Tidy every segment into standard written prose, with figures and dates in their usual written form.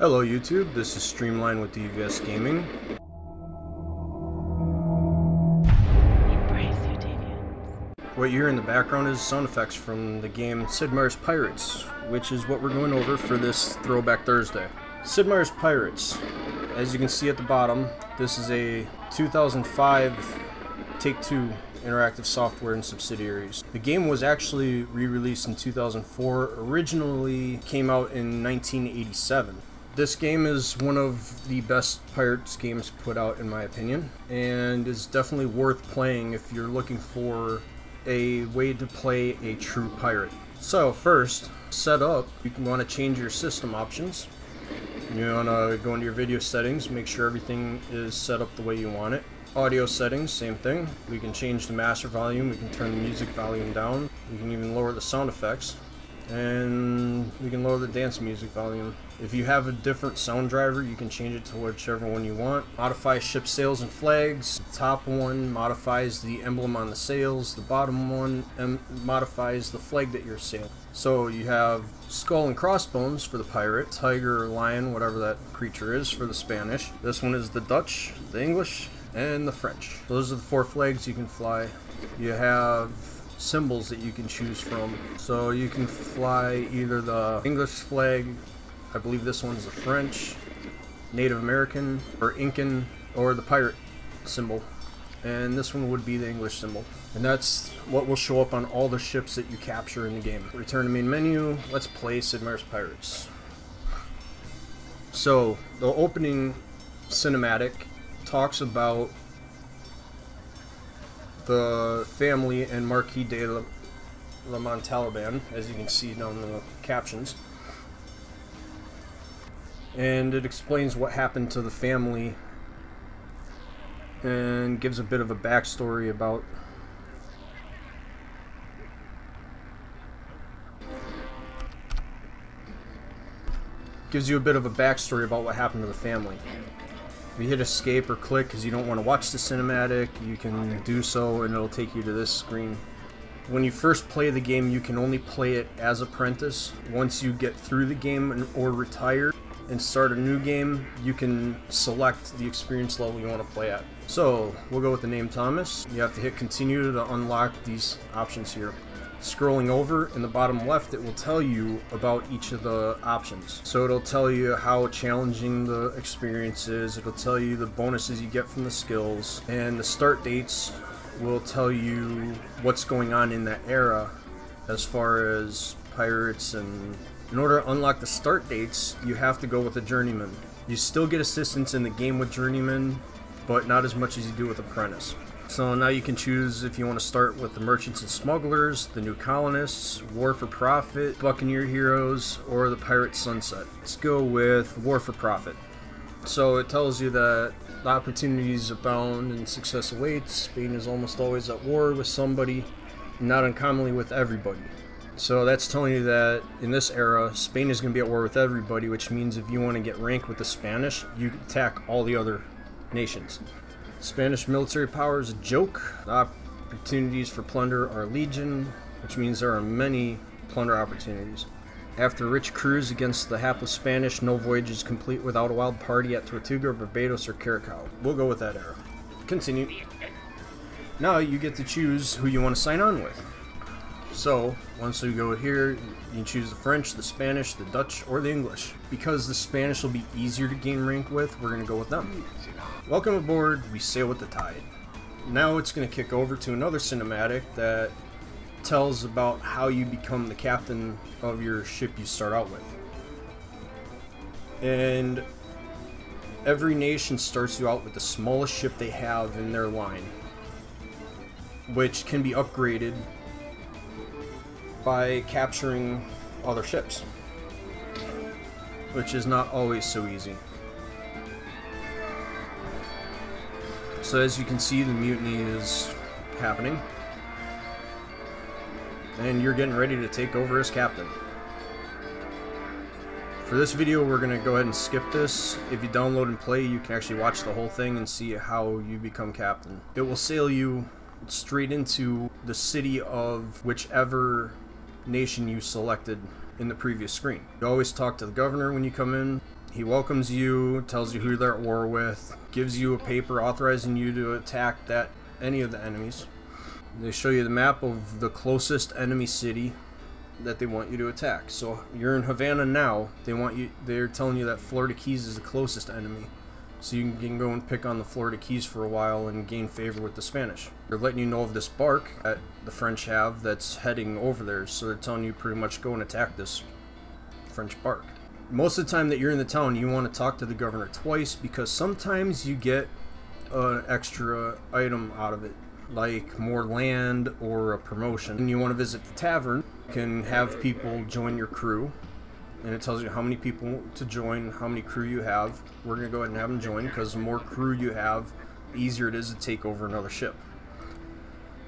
Hello YouTube, this is Streamline with gggamers. What you hear in the background is sound effects from the game Sid Meier's Pirates, which is what we're going over for this Throwback Thursday. Sid Meier's Pirates, as you can see at the bottom, this is a 2005 Take-Two Interactive Software and subsidiaries. The game was actually re-released in 2004, originally came out in 1987. This game is one of the best Pirates games put out in my opinion, and is definitely worth playing if you're looking for a way to play a true pirate. So first, set up, you can want to change your system options. You want to go into your video settings, make sure everything is set up the way you want it. Audio settings, same thing. We can change the master volume, we can turn the music volume down, we can even lower the sound effects, and we can lower the dance music volume. If you have a different sound driver, you can change it to whichever one you want. Modify ship sails and flags. The top one modifies the emblem on the sails. The bottom one modifies the flag that you're sailing. So you have skull and crossbones for the pirate, tiger or lion, whatever that creature is, for the Spanish. This one is the Dutch, the English, and the French. Those are the 4 flags you can fly. You have symbols that you can choose from. So you can fly either the English flag, I believe this one's the French, Native American, or Incan, or the pirate symbol. And this one would be the English symbol. And that's what will show up on all the ships that you capture in the game. Return to main menu, let's play Sid Meier's Pirates. So, the opening cinematic talks about the family and Marquis de la Montalban, as you can see down in the captions. And it explains what happened to the family and gives a bit of a backstory about what happened to the family. If you hit escape or click because you don't want to watch the cinematic, you can do so and it'll take you to this screen. When you first play the game, you can only play it as Apprentice. Once you get through the game or retire and start a new game, you can select the experience level you want to play at. So we'll go with the name Thomas. You have to hit continue to unlock these options here. Scrolling over in the bottom left, it will tell you about each of the options. So it'll tell you how challenging the experience is, it'll tell you the bonuses you get from the skills, and the start dates will tell you what's going on in that era as far as pirates. And in order to unlock the start dates, you have to go with a journeyman. You still get assistance in the game with journeyman, but not as much as you do with apprentice. So now you can choose if you want to start with the merchants and smugglers, the new colonists, war for profit, buccaneer heroes, or the pirate sunset. Let's go with war for profit. So it tells you that the opportunities abound and success awaits. Spain is almost always at war with somebody, not uncommonly with everybody. So that's telling you that in this era, Spain is going to be at war with everybody, which means if you want to get rank with the Spanish, you attack all the other nations. Spanish military power is a joke. The opportunities for plunder are legion, which means there are many plunder opportunities. After a rich cruise against the hapless Spanish, no voyage is complete without a wild party at Tortuga, Barbados, or Curacao. We'll go with that era. Continue. Now you get to choose who you want to sign on with. So, once we go here, you can choose the French, the Spanish, the Dutch, or the English. Because the Spanish will be easier to gain rank with, we're going to go with them. Welcome aboard, we sail with the tide. Now it's going to kick over to another cinematic that tells about how you become the captain of your ship you start out with. And every nation starts you out with the smallest ship they have in their line, which can be upgraded by capturing other ships, which is not always so easy. So as you can see, the mutiny is happening, and you're getting ready to take over as captain. For this video, we're going to go ahead and skip this. If you download and play, you can actually watch the whole thing and see how you become captain. It will sail you straight into the city of whichever nation you selected in the previous screen. You always talk to the governor when you come in. He welcomes you, tells you who they're at war with, gives you a paper authorizing you to attack any of the enemies. They show you the map of the closest enemy city that they want you to attack. So you're in Havana now. They're telling you that Florida Keys is the closest enemy. So you can go and pick on the Florida Keys for a while and gain favor with the Spanish. They're letting you know of this bark that the French have that's heading over there. So they're telling you pretty much go and attack this French bark. Most of the time that you're in the town, you want to talk to the governor twice, because sometimes you get an extra item out of it, like more land or a promotion. And you want to visit the tavern, you can have people join your crew, and it tells you how many people to join, how many crew you have. We're going to go ahead and have them join, because the more crew you have, the easier it is to take over another ship.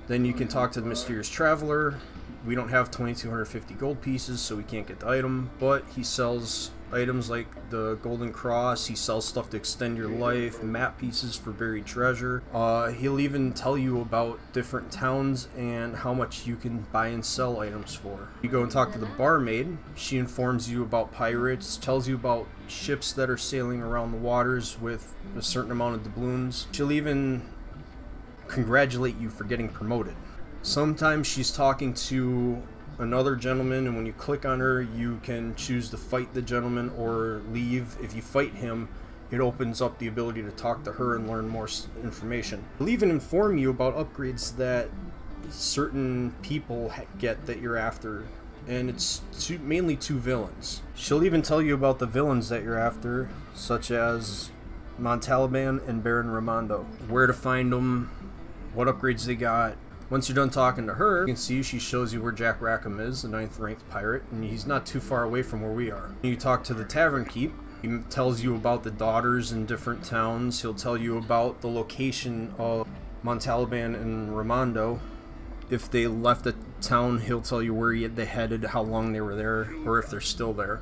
Then you can talk to the mysterious traveler. We don't have 2,250 gold pieces, so we can't get the item, but he sells items like the Golden Cross. He sells stuff to extend your life, map pieces for buried treasure. He'll even tell you about different towns and how much you can buy and sell items for. You go and talk to the barmaid. She informs you about pirates, tells you about ships that are sailing around the waters with a certain amount of doubloons. She'll even congratulate you for getting promoted. Sometimes she's talking to another gentleman, and when you click on her, you can choose to fight the gentleman or leave. If you fight him, it opens up the ability to talk to her and learn more information. She'll even inform you about upgrades that certain people get that you're after, and it's mainly two villains. She'll even tell you about the villains that you're after, such as Montalban and Baron Raimondo, where to find them, what upgrades they got. Once you're done talking to her, you can see she shows you where Jack Rackham is, the 9th ranked pirate, and he's not too far away from where we are. You talk to the tavern keep. He tells you about the daughters in different towns. He'll tell you about the location of Montalban and Raimondo. If they left the town, he'll tell you where they headed, how long they were there, or if they're still there.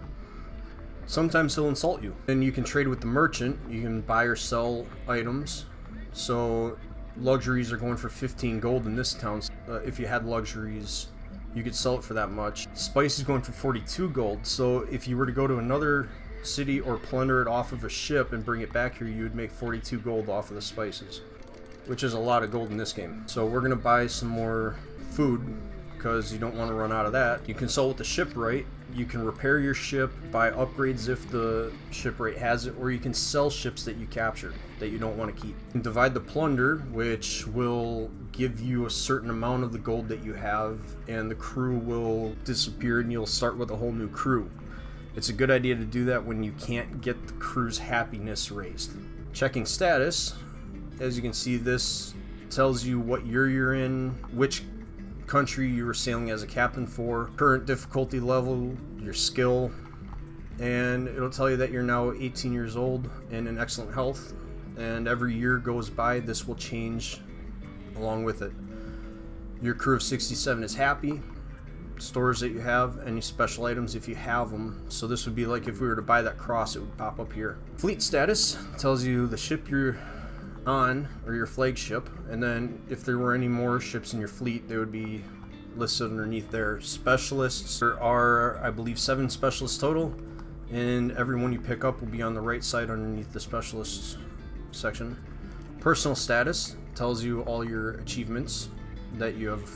Sometimes he'll insult you. And you can trade with the merchant. You can buy or sell items. So luxuries are going for 15 gold in this town. If you had luxuries, you could sell it for that much. Spice is going for 42 gold, so if you were to go to another city or plunder it off of a ship and bring it back here, you would make 42 gold off of the spices, which is a lot of gold in this game. So we're going to buy some more food, because you don't want to run out of that. You can sell with the shipwright. You can repair your ship, buy upgrades if the shipwright has it, or you can sell ships that you captured that you don't want to keep. You can divide the plunder, which will give you a certain amount of the gold that you have, and the crew will disappear and you'll start with a whole new crew. It's a good idea to do that when you can't get the crew's happiness raised. Checking status, as you can see, this tells you what year you're in, which country you were sailing as a captain for, current difficulty level, your skill, and it'll tell you that you're now 18 years old and in excellent health, and every year goes by, this will change along with it. Your crew of 67 is happy. Stores that you have, any special items if you have them. So this would be like if we were to buy that cross, it would pop up here. Fleet status tells you the ship you're on, or your flagship, and then if there were any more ships in your fleet, they would be listed underneath there. Specialists, there are, I believe, 7 specialists total, and every one you pick up will be on the right side underneath the specialists section. Personal status tells you all your achievements that you have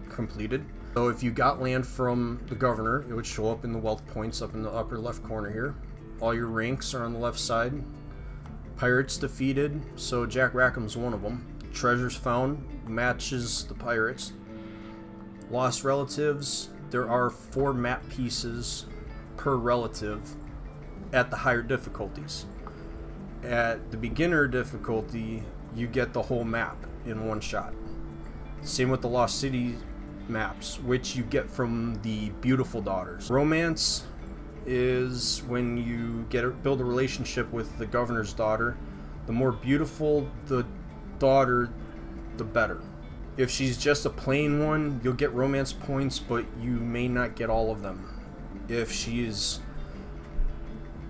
completed. So if you got land from the governor, it would show up in the wealth points up in the upper left corner here. All your ranks are on the left side. Pirates defeated, so Jack Rackham's one of them. Treasures found matches the pirates. Lost relatives, there are 4 map pieces per relative at the higher difficulties. At the beginner difficulty, you get the whole map in one shot. Same with the Lost City maps, which you get from the Beautiful Daughters. Romance is when you build a relationship with the governor's daughter. The more beautiful the daughter, the better. If she's just a plain one, you'll get romance points, but you may not get all of them. If she's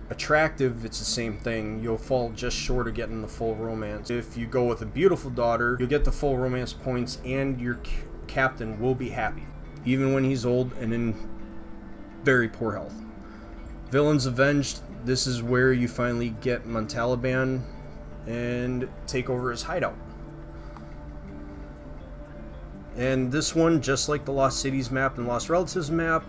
attractive, it's the same thing. You'll fall just short of getting the full romance. If you go with a beautiful daughter, you'll get the full romance points, and your captain will be happy, even when he's old and in very poor health. Villains avenged, this is where you finally get Montalban and take over his hideout. And this one, just like the Lost Cities map and Lost Relatives map,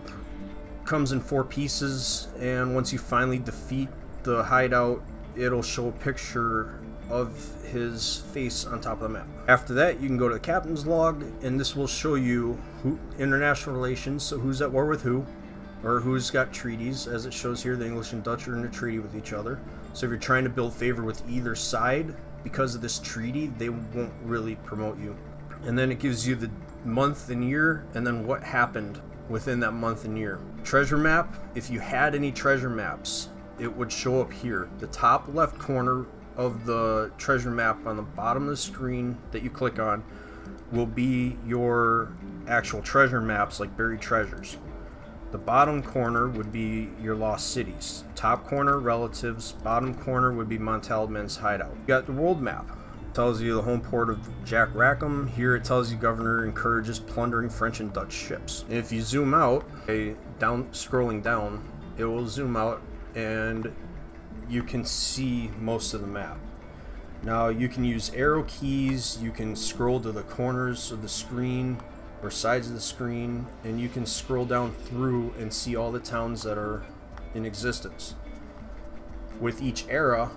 comes in 4 pieces, and once you finally defeat the hideout, it'll show a picture of his face on top of the map. After that, you can go to the captain's log, and this will show you international relations, so who's at war with who, or who's got treaties. As it shows here, the English and Dutch are in a treaty with each other. So if you're trying to build favor with either side, because of this treaty, they won't really promote you. And then it gives you the month and year, and then what happened within that month and year. Treasure map, if you had any treasure maps, it would show up here. The top left corner of the treasure map on the bottom of the screen that you click on will be your actual treasure maps, like buried treasures. The bottom corner would be your lost cities. Top corner, relatives. Bottom corner would be Montalban's hideout. You got the world map. It tells you the home port of Jack Rackham. Here it tells you governor encourages plundering French and Dutch ships. And if you zoom out, scrolling down, it will zoom out and you can see most of the map. Now you can use arrow keys, you can scroll to the corners of the screen or sides of the screen, and you can scroll down through and see all the towns that are in existence. With each era,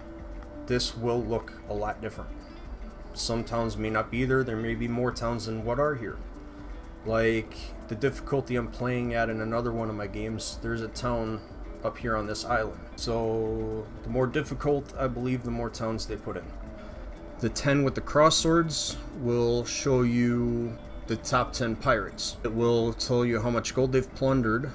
this will look a lot different. Some towns may not be there. There may be more towns than what are here. Like the difficulty I'm playing at in another one of my games, there's a town up here on this island. So the more difficult, I believe, the more towns they put in. The 10 with the cross swords will show you the top 10 pirates. It will tell you how much gold they've plundered,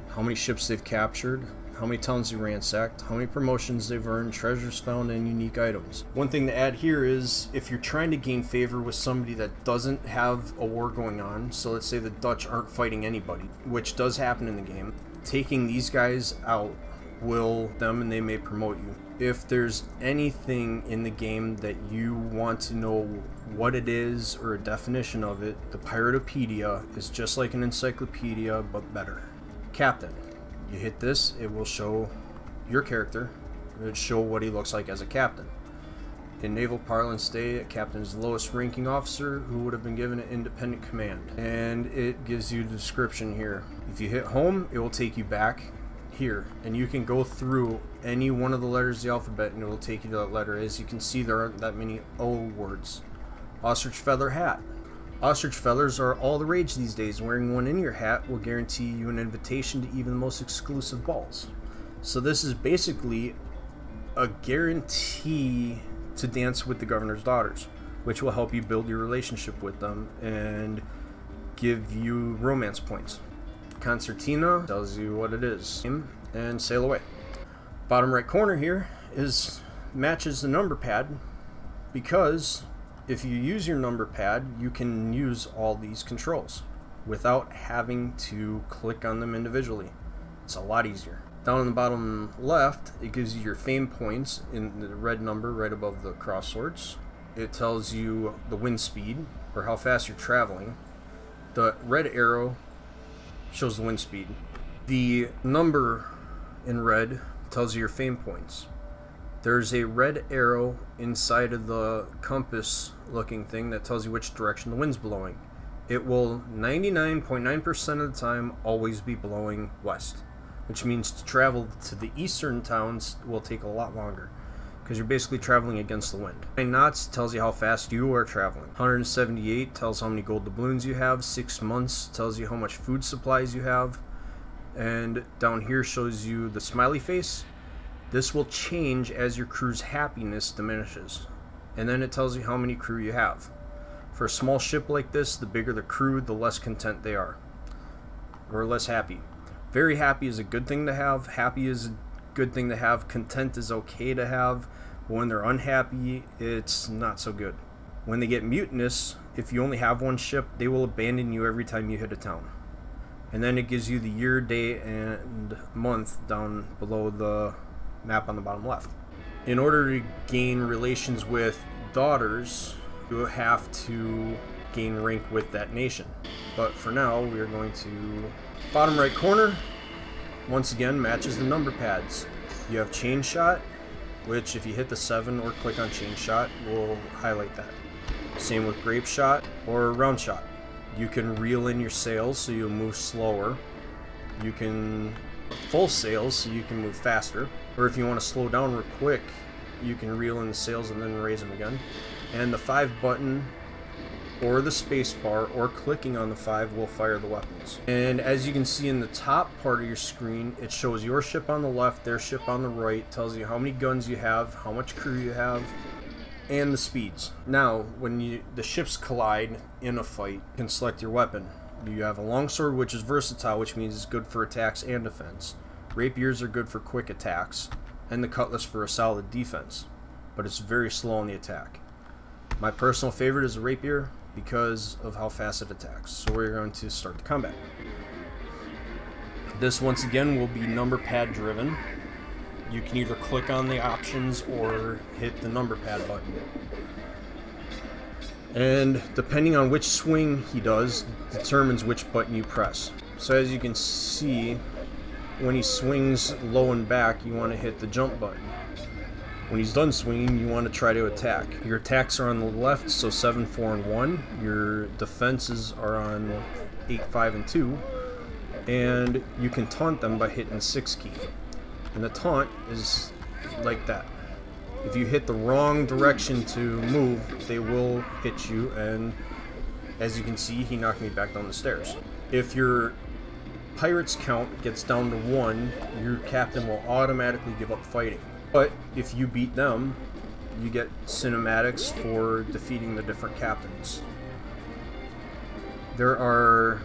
how many ships they've captured, how many towns they ransacked, how many promotions they've earned, treasures found, and unique items. One thing to add here is if you're trying to gain favor with somebody that doesn't have a war going on, so let's say the Dutch aren't fighting anybody, which does happen in the game, taking these guys out will them and they may promote you. If there's anything in the game that you want to know what it is or a definition of it, the Piratopedia is just like an encyclopedia but better. Captain. You hit this, it will show your character. It will show what he looks like as a captain. In naval parlance today, a captain is the lowest ranking officer who would have been given an independent command. And it gives you the description here. If you hit home, it will take you back here, and you can go through any one of the letters of the alphabet and it will take you to that letter. As you can see, there aren't that many O words. Ostrich feather hat. Ostrich feathers are all the rage these days. Wearing one in your hat will guarantee you an invitation to even the most exclusive balls. So this is basically a guarantee to dance with the governor's daughters, which will help you build your relationship with them and give you romance points. Concertina tells you what it is, and sail away. Bottom right corner here matches the number pad, because if you use your number pad, you can use all these controls without having to click on them individually. It's a lot easier. Down on the bottom left, it gives you your fame points in the red number right above the cross swords. It tells you the wind speed, or how fast you're traveling. The red arrow shows the wind speed. The number in red tells you your fame points. There's a red arrow inside of the compass looking thing that tells you which direction the wind's blowing. It will 99.9% of the time always be blowing west, which means to travel to the eastern towns will take a lot longer, because you're basically traveling against the wind. 9 knots tells you how fast you are traveling. 178 tells how many gold doubloons you have. 6 months tells you how much food supplies you have. And down here shows you the smiley face. This will change as your crew's happiness diminishes. And then it tells you how many crew you have. For a small ship like this, the bigger the crew, the less content they are, or less happy. Very happy is a good thing to have. Happy is a good thing to have. Content is okay to have. But when they're unhappy, it's not so good. When they get mutinous, if you only have one ship, they will abandon you every time you hit a town. And then it gives you the year, day, and month down below the map on the bottom left. In order to gain relations with daughters, you have to gain rank with that nation. But for now, we are going to bottom right corner. Once again, matches the number pads. You have chain shot, which if you hit the 7 or click on chain shot will highlight that. Same with grape shot or round shot. You can reel in your sails so you'll move slower. You can full sails so you can move faster. Or if you want to slow down real quick, you can reel in the sails and then raise them again. And the 5 button or the space bar or clicking on the 5 will fire the weapons. And as you can see in the top part of your screen, it shows your ship on the left, their ship on the right, tells you how many guns you have, how much crew you have, and the speeds. Now, when the ships collide in a fight, you can select your weapon. You have a longsword, which is versatile, which means it's good for attacks and defense. Rapiers are good for quick attacks, and the cutlass for a solid defense, but it's very slow on the attack. My personal favorite is a rapier because of how fast it attacks. So we're going to start the combat. This once again will be number pad driven. You can either click on the options or hit the number pad button. And depending on which swing he does, determines which button you press. So as you can see, when he swings low and back, you want to hit the jump button. When he's done swinging, you want to try to attack. Your attacks are on the left, so 7, 4, and 1. Your defenses are on 8, 5, and 2. And you can taunt them by hitting 6 key. And the taunt is like that. If you hit the wrong direction to move, they will hit you, and as you can see, he knocked me back down the stairs. If your pirates count gets down to 1, your captain will automatically give up fighting. But if you beat them, you get cinematics for defeating the different captains. There are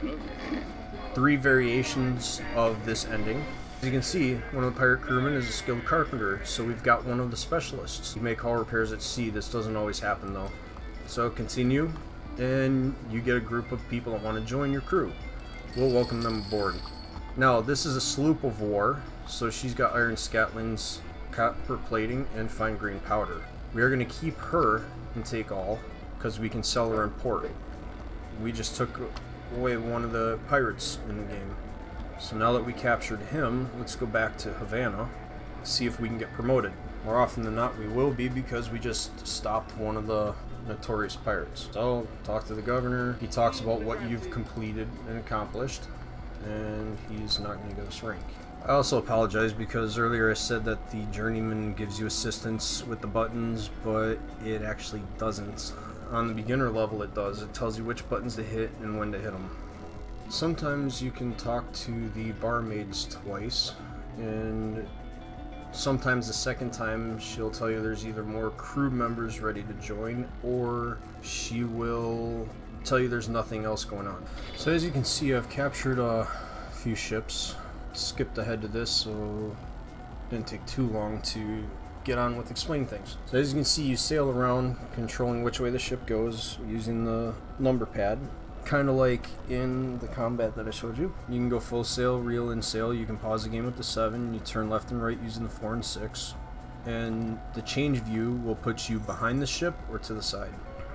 3 variations of this ending. As you can see, one of the pirate crewmen is a skilled carpenter, so we've got one of the specialists. You make hull repairs at sea. This doesn't always happen though. So continue, and you get a group of people that want to join your crew. We'll welcome them aboard. Now, this is a sloop of war, so she's got iron scatlings, copper plating, and fine grain powder. We are going to keep her and take all, because we can sell her in port. We just took away one of the pirates in the game. So now that we captured him, let's go back to Havana, see if we can get promoted. More often than not, we will be, because we just stopped one of the notorious pirates. So, talk to the governor. He talks about what you've completed and accomplished, and he's not going to give us rank. I also apologize because earlier I said that the journeyman gives you assistance with the buttons, but it actually doesn't. On the beginner level it does. It tells you which buttons to hit and when to hit them. Sometimes you can talk to the barmaids twice, and sometimes the second time she'll tell you there's either more crew members ready to join, or she will tell you there's nothing else going on. So as you can see, I've captured a few ships. Skipped ahead to this, so it didn't take too long to get on with explaining things. So as you can see, you sail around controlling which way the ship goes using the number pad, kind of like in the combat that I showed you. You can go full sail, reel in sail. You can pause the game with the 7. You turn left and right using the 4 and 6, and the change view will put you behind the ship or to the side.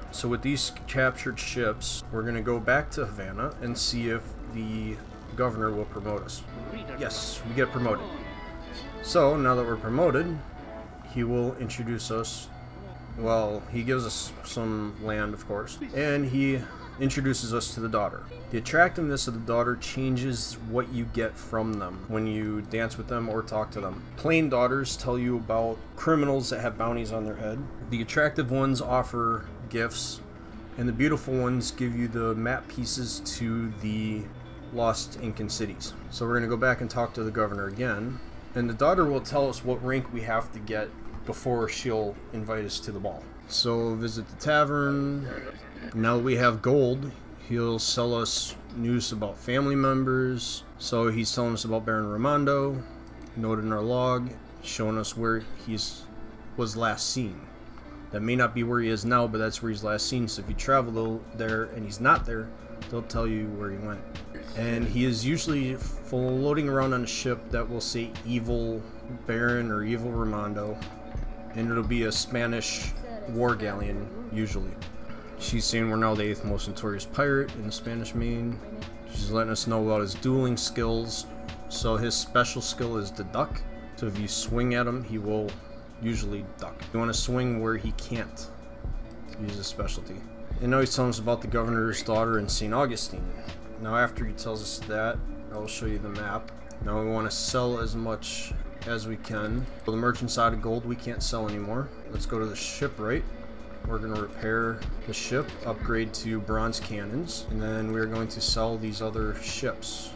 So with these captured ships, we're going to go back to Havana and see if the governor will promote us. Yes, we get promoted. So now that we're promoted, he will introduce us. Well, he gives us some land, of course, and he introduces us to the daughter. The attractiveness of the daughter changes what you get from them when you dance with them or talk to them. Plain daughters tell you about criminals that have bounties on their head. The attractive ones offer gifts, and the beautiful ones give you the map pieces to the lost Incan cities. So we're going to go back and talk to the governor again, and the daughter will tell us what rank we have to get before she'll invite us to the ball. So visit the tavern. Now that we have gold, he'll sell us news about family members. So he's telling us about Baron Raimondo, noted in our log, showing us where he was last seen. That may not be where he is now, but that's where he's last seen. So if you travel there and he's not there, they'll tell you where he went. And he is usually floating around on a ship that will say Evil Baron or Evil Raimondo, and it'll be a Spanish war galleon usually. She's saying we're now the 8th most notorious pirate in the Spanish Main. She's letting us know about his dueling skills. So his special skill is the duck, So if you swing at him, he will usually duck. You want to swing where he can't use his specialty. And now he's telling us about the governor's daughter in St. Augustine. Now after he tells us that, I'll show you the map. Now we want to sell as much as we can. For the merchant's out of gold, we can't sell anymore. Let's go to the shipwright. We're going to repair the ship, upgrade to bronze cannons, and then we're going to sell these other ships.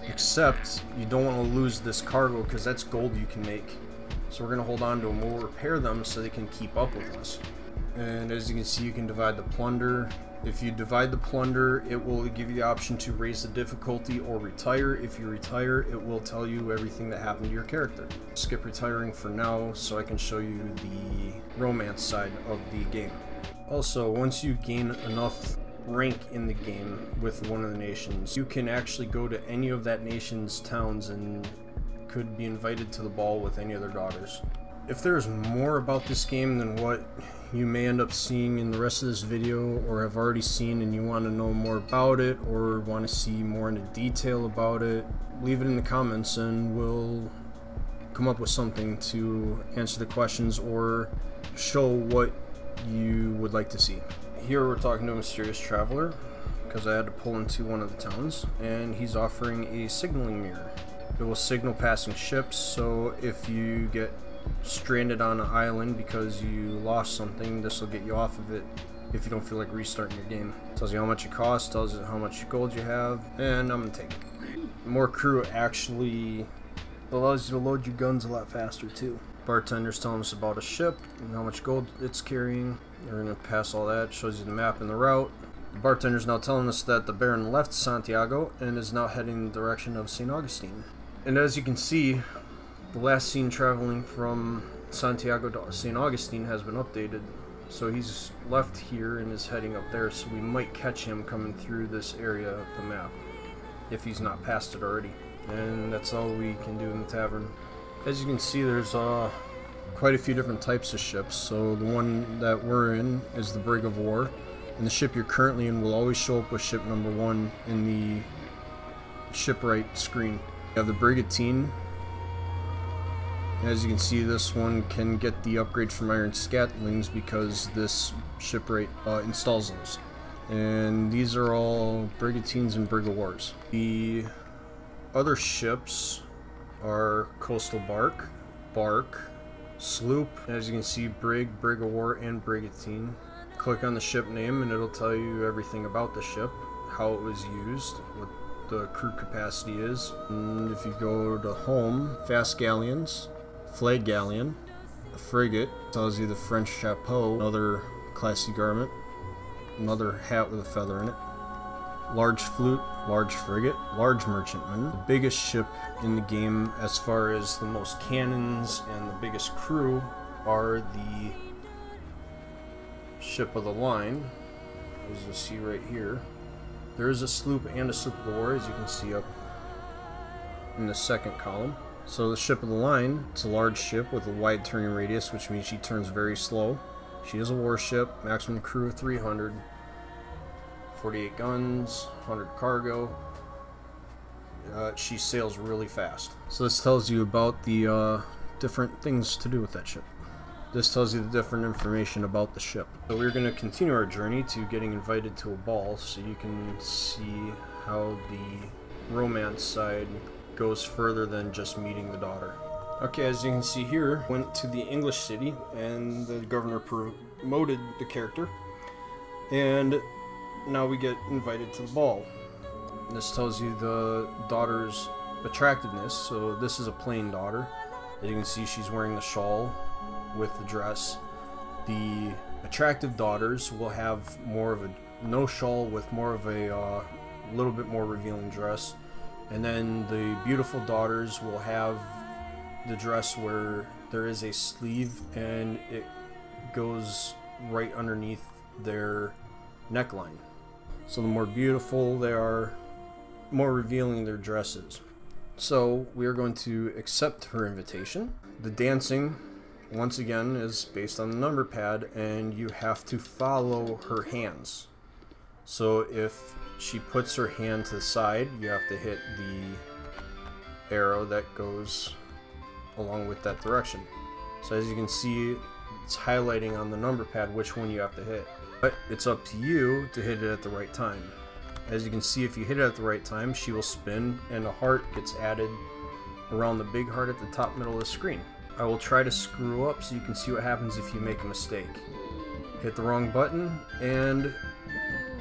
Except you don't want to lose this cargo because that's gold you can make. So we're going to hold on to them. We'll repair them so they can keep up with us. And as you can see, you can divide the plunder. If you divide the plunder, it will give you the option to raise the difficulty or retire. If you retire, it will tell you everything that happened to your character. Skip retiring for now so I can show you the romance side of the game. Also, once you gain enough rank in the game with one of the nations, you can actually go to any of that nation's towns and could be invited to the ball with any of their daughters. If there's more about this game than what you may end up seeing in the rest of this video or have already seen, and you want to know more about it or want to see more into detail about it, leave it in the comments and we'll come up with something to answer the questions or show what you would like to see. Here we're talking to a mysterious traveler because I had to pull into one of the towns, and he's offering a signaling mirror. It will signal passing ships, so if you get stranded on an island because you lost something, this will get you off of it if you don't feel like restarting your game. It tells you how much it costs, tells you how much gold you have, and I'm gonna take it. More crew actually allows you to load your guns a lot faster too. Bartender's telling us about a ship and how much gold it's carrying. We're gonna pass all that, shows you the map and the route. The bartender's now telling us that the Baron left Santiago and is now heading in the direction of St. Augustine. And as you can see, the last scene traveling from Santiago to St. Augustine has been updated. So he's left here and is heading up there, so we might catch him coming through this area of the map, if he's not past it already. And that's all we can do in the tavern. As you can see, there's quite a few different types of ships. So the one that we're in is the Brig of War, and the ship you're currently in will always show up with ship number 1 in the shipwright screen. You have the Brigantine. As you can see, this one can get the upgrade from iron scatlings because this shipwright installs those. And these are all Brigantines and Brig of Wars. The other ships are Coastal Bark, Sloop. As you can see, Brig of War, and Brigantine. Click on the ship name and it'll tell you everything about the ship, how it was used, what the crew capacity is. And if you go to home, fast galleons, flag galleon, a frigate, tells you the French chapeau, another classy garment, another hat with a feather in it, large flute, large frigate, large merchantman. The biggest ship in the game as far as the most cannons and the biggest crew are the ship of the line, as you see right here. There is a sloop and a sloop of the war, as you can see up in the second column. So the ship of the line, it's a large ship with a wide turning radius, which means she turns very slow. She is a warship, maximum crew of 300, 48 guns, 100 cargo. She sails really fast. So this tells you about the different things to do with that ship. This tells you the different information about the ship. So we're going to continue our journey to getting invited to a ball, so you can see how the romance side goes further than just meeting the daughter. Okay, as you can see here, went to the English city and the governor promoted the character, and now we get invited to the ball. This tells you the daughter's attractiveness. So this is a plain daughter. As you can see, she's wearing the shawl with the dress. The attractive daughters will have more of a no shawl with more of a little bit more revealing dress, and then the beautiful daughters will have the dress where there is a sleeve and it goes right underneath their neckline. So the more beautiful they are, more revealing their dresses. So we are going to accept her invitation. The dancing, once again, is based on the number pad, and you have to follow her hands. So if she puts her hand to the side, you have to hit the arrow that goes along with that direction. So as you can see, it's highlighting on the number pad which one you have to hit. But it's up to you to hit it at the right time. As you can see, if you hit it at the right time, she will spin and a heart gets added around the big heart at the top middle of the screen. I will try to screw up so you can see what happens if you make a mistake. Hit the wrong button and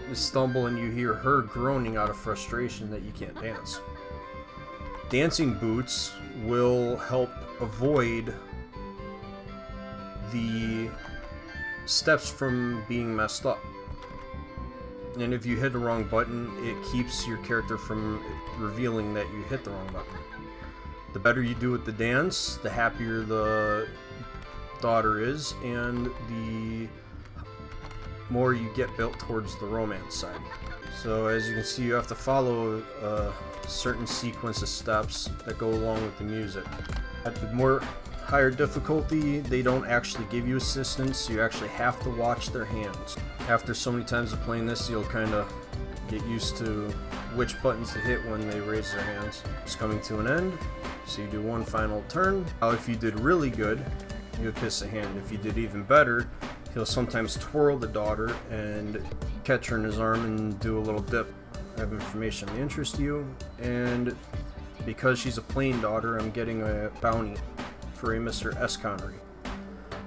you stumble and you hear her groaning out of frustration that you can't dance. Dancing boots will help avoid the steps from being messed up. And if you hit the wrong button, it keeps your character from revealing that you hit the wrong button. The better you do with the dance, the happier the daughter is, and the more you get built towards the romance side. So as you can see, you have to follow a certain sequence of steps that go along with the music. At the more higher difficulty, they don't actually give you assistance, you actually have to watch their hands. After so many times of playing this, you'll kind of get used to which buttons to hit when they raise their hands. It's coming to an end, so you do one final turn. Now if you did really good, you'll kiss a hand. If you did even better, he'll sometimes twirl the daughter and catch her in his arm and do a little dip of information that interests you. And because she's a plain daughter, I'm getting a bounty for a Mr. S. Connery.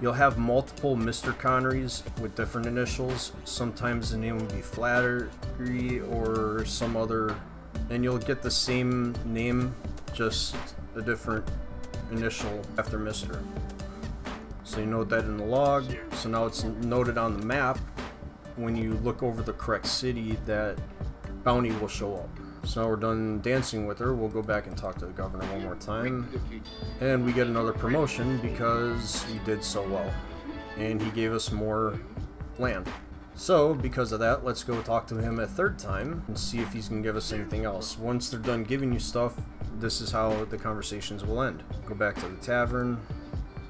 You'll have multiple Mr. Connerys with different initials. Sometimes the name will be Flattery or some other, and you'll get the same name, just a different initial after Mr. So you note that in the log. So now it's noted on the map. When you look over the correct city, that bounty will show up. So now we're done dancing with her, we'll go back and talk to the governor one more time. And we get another promotion because we did so well. And he gave us more land. So, because of that, let's go talk to him a third time and see if he's going to give us anything else. Once they're done giving you stuff, this is how the conversations will end. Go back to the tavern.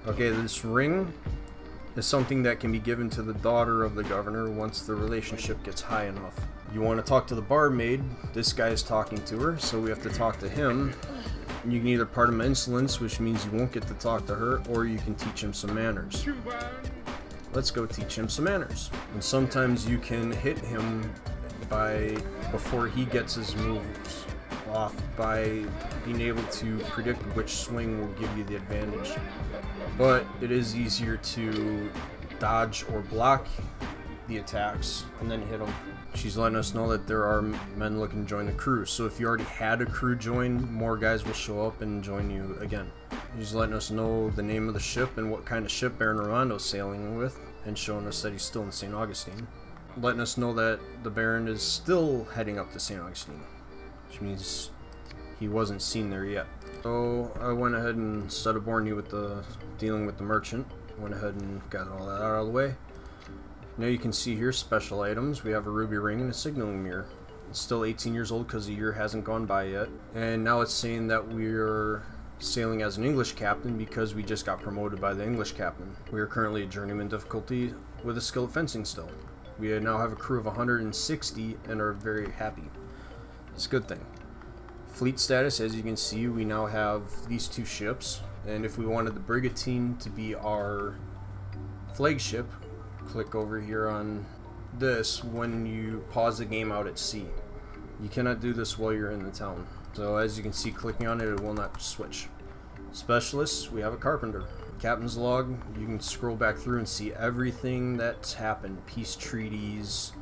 Okay, this ring is something that can be given to the daughter of the governor once the relationship gets high enough. You want to talk to the barmaid, this guy is talking to her, so we have to talk to him. You can either part him insolence, which means you won't get to talk to her, or you can teach him some manners. Let's go teach him some manners. And sometimes you can hit him before he gets his moves off by being able to predict which swing will give you the advantage. But it is easier to dodge or block the attacks and then hit them. She's letting us know that there are men looking to join the crew. So if you already had a crew join, more guys will show up and join you again. He's letting us know the name of the ship and what kind of ship Baron Romando's sailing with, and showing us that he's still in St. Augustine. Letting us know that the Baron is still heading up to St. Augustine, which means he wasn't seen there yet. So I went ahead and, instead of boring you with dealing with the merchant, went ahead and got all that out of the way. Now you can see here special items. We have a ruby ring and a signaling mirror. It's still 18 years old because the year hasn't gone by yet. And now it's saying that we're sailing as an English captain because we just got promoted by the English captain. We are currently at journeyman difficulty with a skill of fencing still. We now have a crew of 160 and are very happy. It's a good thing. Fleet status, as you can see, we now have these two ships. And if we wanted the Brigantine to be our flagship, click over here on this when you pause the game out at sea. You cannot do this while you're in the town. So as you can see, clicking on it, it will not switch. Specialists, we have a carpenter. Captain's log, you can scroll back through and see everything that's happened. Peace treaties,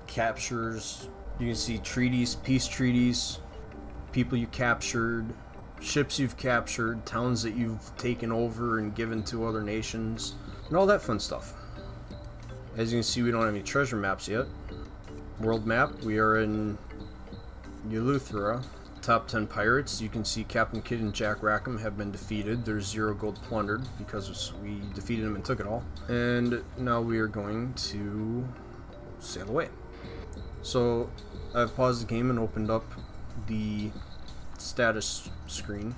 captures. You can see treaties, peace treaties, people you captured, ships you've captured, towns that you've taken over and given to other nations, and all that fun stuff. As you can see, we don't have any treasure maps yet. World map, we are in Eleuthera. Top 10 pirates, you can see Captain Kidd and Jack Rackham have been defeated. There's 0 gold plundered because we defeated them and took it all. And now we are going to sail away. So I've paused the game and opened up the status screen,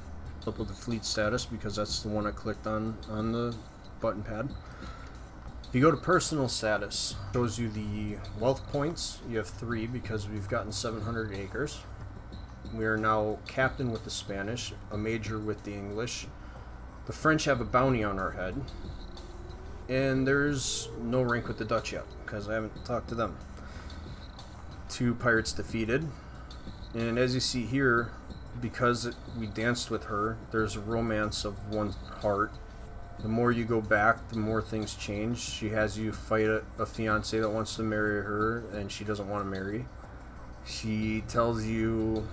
up with the fleet status because that's the one I clicked on the button pad. If you go to personal status, it shows you the wealth points. You have 3 because we've gotten 700 acres. We are now captain with the Spanish, a major with the English. The French have a bounty on our head. And there's no rank with the Dutch yet, because I haven't talked to them. 2 pirates defeated. And as you see here, because we danced with her, there's a romance of 1 heart. The more you go back, the more things change. She has you fight a fiance that wants to marry her, and she doesn't want to marry. She tells you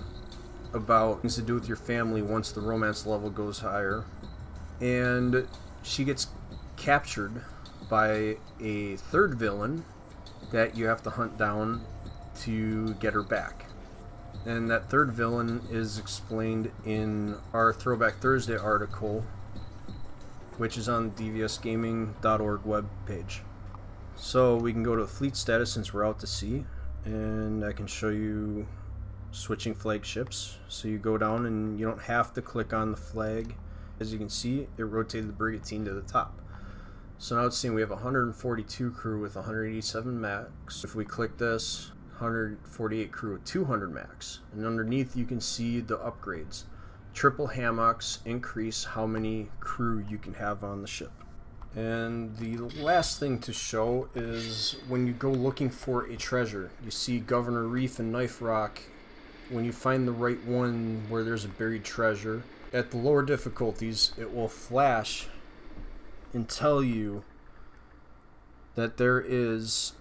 about things to do with your family once the romance level goes higher. And she gets captured by a 3rd villain that you have to hunt down to get her back. And that 3rd villain is explained in our Throwback Thursday article, which is on the gggamers.org webpage. So we can go to fleet status since we're out to sea, and I can show you switching flagships. So you go down and you don't have to click on the flag. As you can see, it rotated the brigantine to the top. So now it's saying we have 142 crew with 187 max. If we click this, 148 crew with 200 max. And underneath you can see the upgrades. Triple hammocks increase how many crew you can have on the ship. And the last thing to show is when you go looking for a treasure. You see Governor Reef and Knife Rock. When you find the right one where there's a buried treasure, at the lower difficulties it will flash and tell you that there is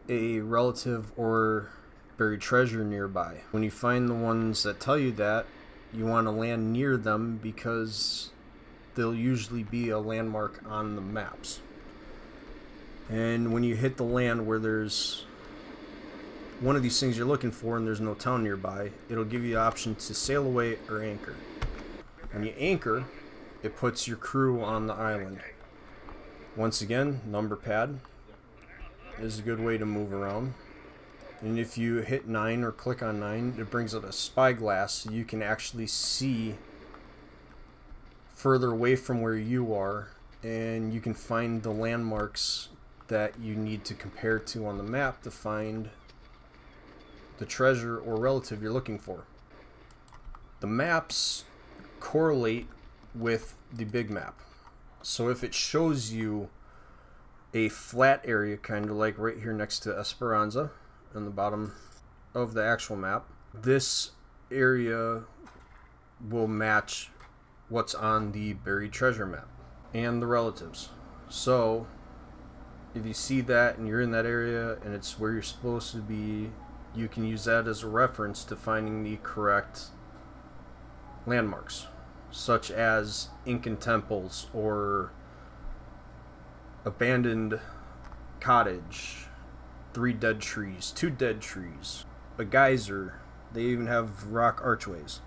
a relative or buried treasure nearby. When you find the ones that tell you that, you want to land near them because they'll usually be a landmark on the maps. And when you hit the land where there's one of these things you're looking for and there's no town nearby, it'll give you the option to sail away or anchor. When you anchor, it puts your crew on the island. Once again, number pad is a good way to move around. And if you hit 9 or click on 9, it brings up a spyglass so you can actually see further away from where you are, and you can find the landmarks that you need to compare to on the map to find the treasure or relative you're looking for. The maps correlate with the big map. So if it shows you a flat area, kind of like right here next to Esperanza on the bottom of the actual map, this area will match what's on the buried treasure map and the relatives. So if you see that and you're in that area and it's where you're supposed to be, you can use that as a reference to finding the correct landmarks, such as Incan temples or abandoned cottage, 3 dead trees, 2 dead trees, a geyser. They even have rock archways.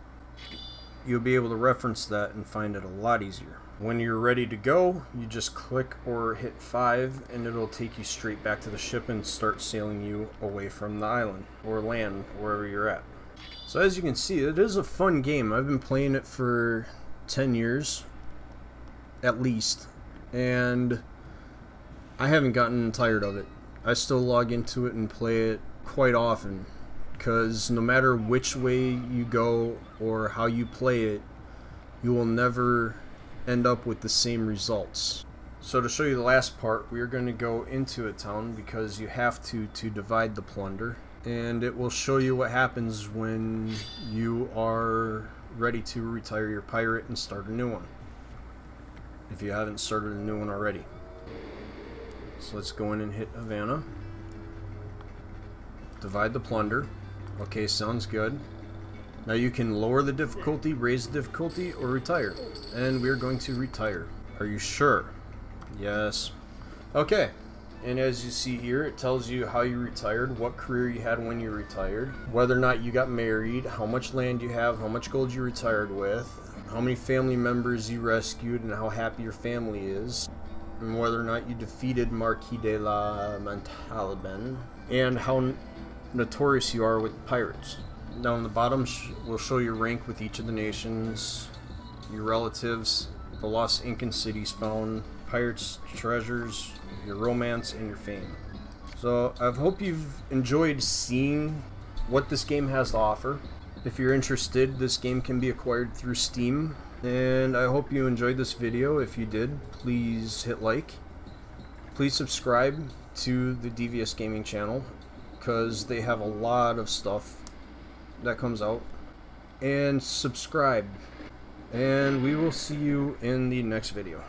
You'll be able to reference that and find it a lot easier. When you're ready to go, you just click or hit 5 and it'll take you straight back to the ship and start sailing you away from the island or land, wherever you're at. So as you can see, it is a fun game. I've been playing it for 10 years at least, and I haven't gotten tired of it. I still log into it and play it quite often, because no matter which way you go or how you play it, you will never end up with the same results. So to show you the last part, we are going to go into a town because you have to divide the plunder, and it will show you what happens when you are ready to retire your pirate and start a new one, if you haven't started a new one already. So let's go in and hit Havana. Divide the plunder. Okay, sounds good. Now you can lower the difficulty, raise the difficulty, or retire. And we're going to retire. Are you sure? Yes. Okay. And as you see here, it tells you how you retired, what career you had when you retired, whether or not you got married, how much land you have, how much gold you retired with, how many family members you rescued, and how happy your family is, and whether or not you defeated Marquis de la Montalban, and how notorious you are with pirates. Down the bottom will show your rank with each of the nations, your relatives, the lost Incan cities found, pirates, treasures, your romance, and your fame. So I hope you've enjoyed seeing what this game has to offer. If you're interested, this game can be acquired through Steam. And I hope you enjoyed this video. If you did, please hit like. Please subscribe to the Devious Gaming channel, because they have a lot of stuff that comes out. And subscribe. And we will see you in the next video.